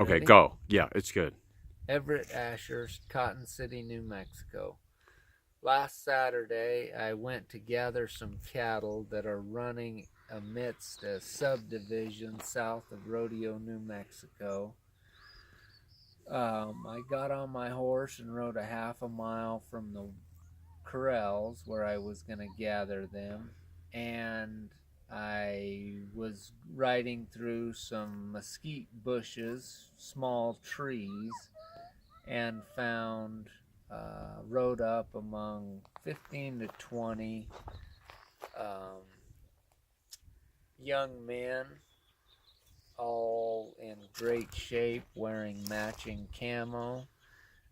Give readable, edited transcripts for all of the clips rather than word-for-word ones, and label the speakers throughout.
Speaker 1: Okay,
Speaker 2: Ready?
Speaker 1: go. Yeah, it's good.
Speaker 2: Everett Ashers, Cotton City, New Mexico. Last Saturday, I went to gather some cattle that are running amidst a subdivision south of Rodeo, New Mexico. I got on my horse and rode a half a mile from the corrals where I was going to gather them, and I was riding through some mesquite bushes, small trees, and found rode up among 15 to 20 um, young men, all in great shape, wearing matching camo.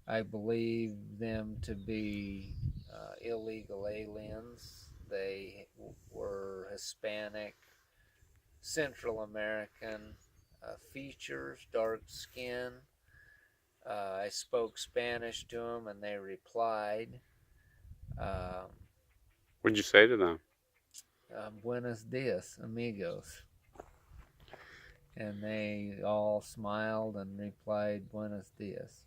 Speaker 2: I believe them to be illegal aliens. They were Hispanic, Central American features, dark skin. I spoke Spanish to them and they replied. Um,
Speaker 1: What'd you say to them?
Speaker 2: Buenos dias, amigos. And they all smiled and replied, Buenos dias.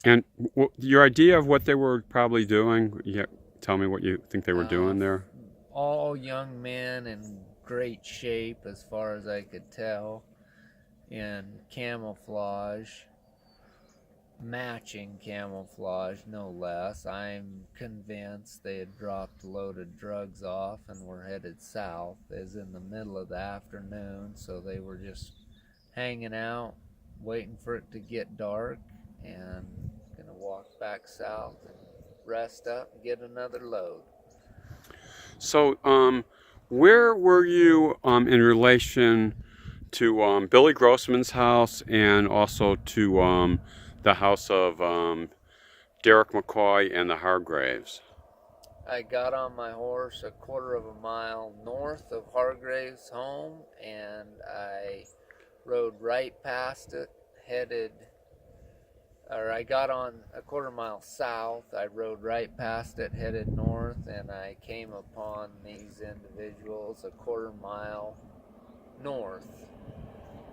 Speaker 1: And your idea of what they were probably doing, yeah, tell me what you think they were
Speaker 2: Uh,
Speaker 1: doing there.
Speaker 2: all young men in great shape, as far as I could tell, in camouflage, matching camouflage, no less. I'm convinced they had dropped a load of drugs off and were headed south, as in the middle of the afternoon, so they were just hanging out, waiting for it to get dark, and gonna walk back south and rest up and get another load.
Speaker 1: So, where were you in relation to Billy Grossman's house and also to the house of Derek McCoy and the Hargraves?
Speaker 2: I got on my horse a quarter of a mile north of Hargrave's home, and I rode right past it, I got on a quarter mile south. I rode right past it, headed north, and I came upon these individuals a quarter mile north,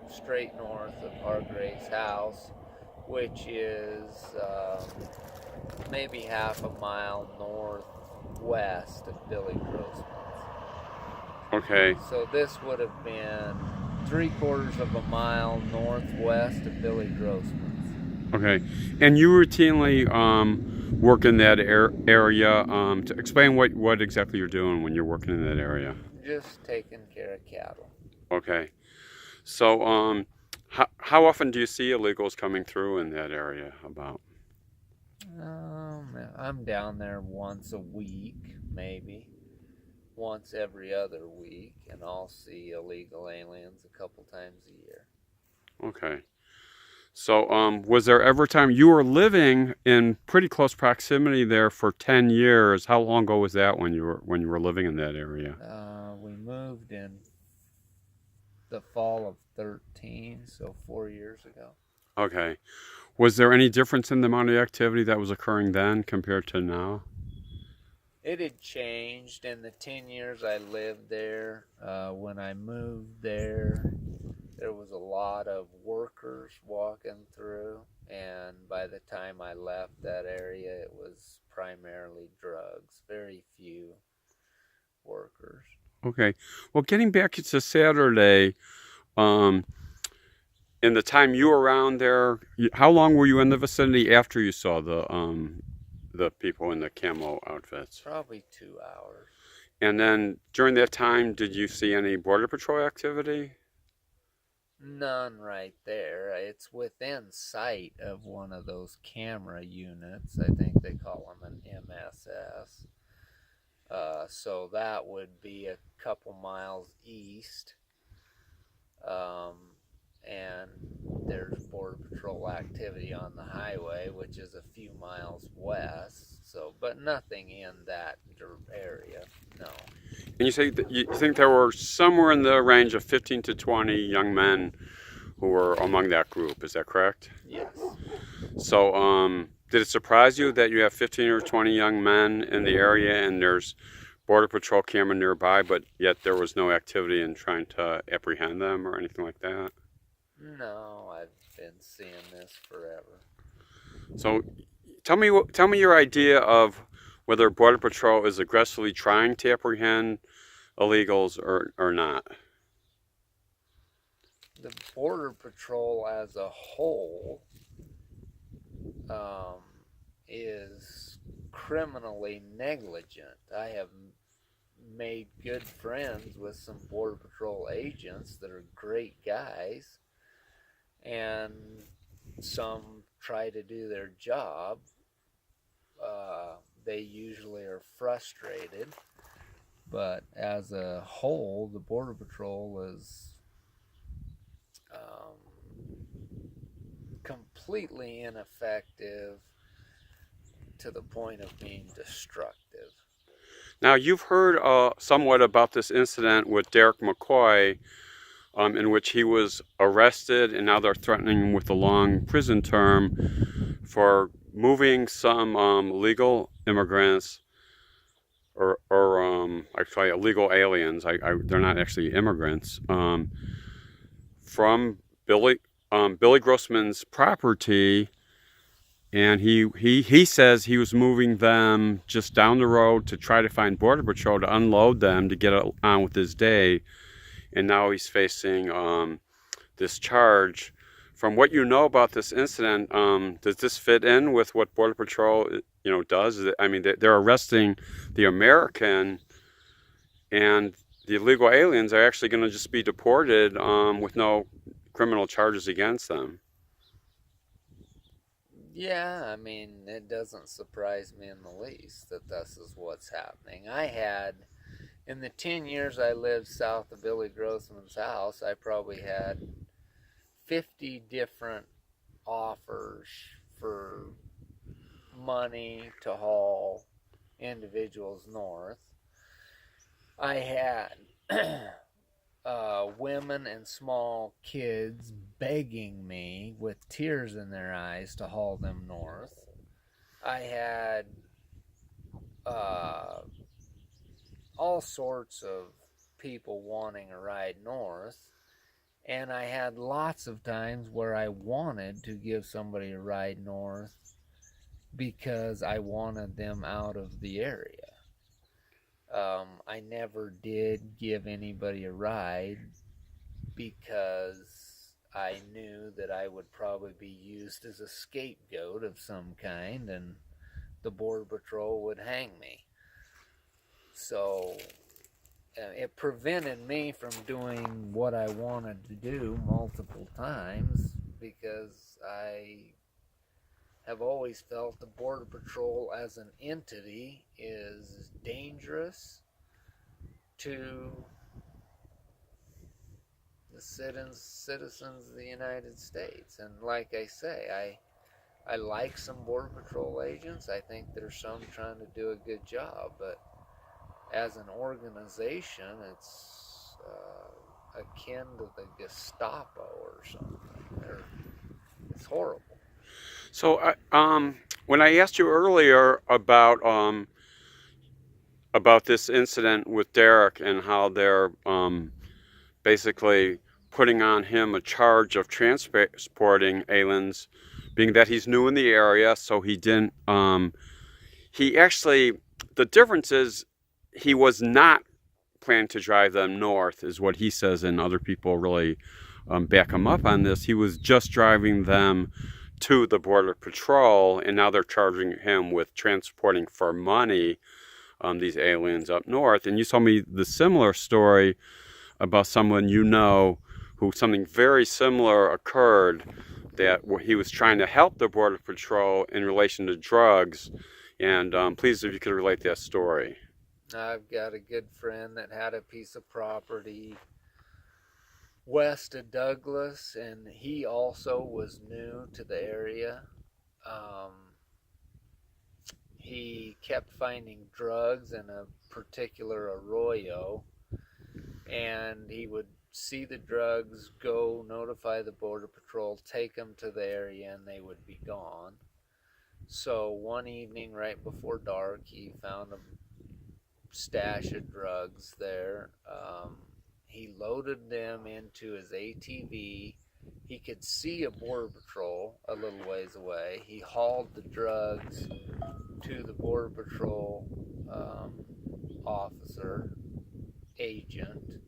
Speaker 2: straight north of Hargrave's house, which is maybe half a mile northwest of Billy Grossman's.
Speaker 1: Okay,
Speaker 2: So this would have been 3/4 of a mile northwest of Billy Grossman's.
Speaker 1: okay. And you routinely work in that area. To explain what exactly you're doing when you're working in that area.
Speaker 2: Just taking care of cattle.
Speaker 1: Okay. So, how often do you see illegals coming through in that area? About.
Speaker 2: I'm down there once a week, maybe once every other week, and I'll see illegal aliens a couple times a year.
Speaker 1: Okay. So, was there ever a time you were living in pretty close proximity there for 10 years? How long ago was that when you were living in that area?
Speaker 2: We moved in the fall of 13, so 4 years ago.
Speaker 1: Okay. Was there any difference in the amount of activity that was occurring then compared to now?
Speaker 2: It had changed in the 10 years I lived there. When I moved there, there was a lot of workers walking through, and by the time I left that area, it was primarily drugs, very few workers.
Speaker 1: Okay. Well, getting back to Saturday, um, in the time you were around there, how long were you in the vicinity after you saw the people in the camo outfits?
Speaker 2: Probably 2 hours.
Speaker 1: And then during that time, did you see any border patrol activity?
Speaker 2: None right there. It's within sight of one of those camera units. I think they call them an MSS. So that would be a couple miles east. Um, and there's Border Patrol activity on the highway, which is a few miles west. So, but nothing in that area. No.
Speaker 1: And you say that you think there were somewhere in the range of 15 to 20 young men who were among that group. Is that correct?
Speaker 2: Yes.
Speaker 1: So, did it surprise you that you have 15 or 20 young men in the area and there's Border Patrol camera nearby, but yet there was no activity in trying to apprehend them or anything like that?
Speaker 2: No, I've been seeing this forever.
Speaker 1: So tell me your idea of whether Border Patrol is aggressively trying to apprehend illegals or not.
Speaker 2: The Border Patrol as a whole um, is criminally negligent. I have made good friends with some Border Patrol agents that are great guys, and some try to do their job. They usually are frustrated, but as a whole, the Border Patrol is completely ineffective to the point of being destructive.
Speaker 1: Now you've heard somewhat about this incident with Derek McCoy, in which he was arrested and now they're threatening him with a long prison term for moving some legal immigrants or actually illegal aliens. They're not actually immigrants, from Billy Grossman's property, and he says he was moving them just down the road to try to find Border Patrol to unload them to get on with his day, and now he's facing this charge. From what you know about this incident, does this fit in with what Border Patrol, does? I mean, they're arresting the American, and the illegal aliens are actually going to just be deported with no criminal charges against them.
Speaker 2: Yeah, I mean, it doesn't surprise me in the least that this is what's happening. In the 10 years I lived south of Billy Grossman's house, I probably had 50 different offers for money to haul individuals north. I had women and small kids begging me with tears in their eyes to haul them north. I had all sorts of people wanting a ride north. And I had lots of times where I wanted to give somebody a ride north because I wanted them out of the area. I never did give anybody a ride because I knew that I would probably be used as a scapegoat of some kind and the Border Patrol would hang me. So it prevented me from doing what I wanted to do multiple times because I have always felt the Border Patrol as an entity is dangerous to the citizens of the United States. And like I say, I like some Border Patrol agents. I think there's some trying to do a good job, but as an organization, it's akin to the Gestapo or something. It's horrible.
Speaker 1: So, when I asked you earlier about this incident with Derek and how they're basically putting on him a charge of transporting aliens, being that he's new in the area, so he didn't. He actually, the difference is he was not planning to drive them north, is what he says, and other people really back him up on this. He was just driving them to the Border Patrol, and now they're charging him with transporting for money these aliens up north. And you told me the similar story about someone who something very similar occurred, that he was trying to help the Border Patrol in relation to drugs. And please, if you could relate that story.
Speaker 2: I've got a good friend that had a piece of property west of Douglas, and he also was new to the area. He kept finding drugs in a particular arroyo, and he would see the drugs, go notify the Border Patrol, take them to the area, and they would be gone. So one evening right before dark, he found a stash of drugs there. He loaded them into his ATV He could see a border patrol a little ways away. He hauled the drugs to the border patrol officer, agent,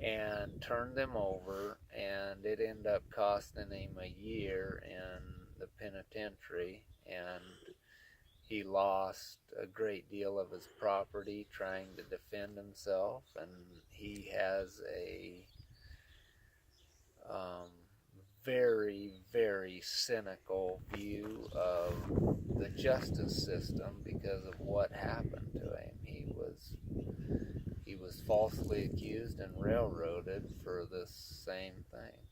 Speaker 2: and turned them over, and it ended up costing him a year in the penitentiary, and he lost a great deal of his property trying to defend himself, and he has a very, very cynical view of the justice system because of what happened to him. He was falsely accused and railroaded for this same thing.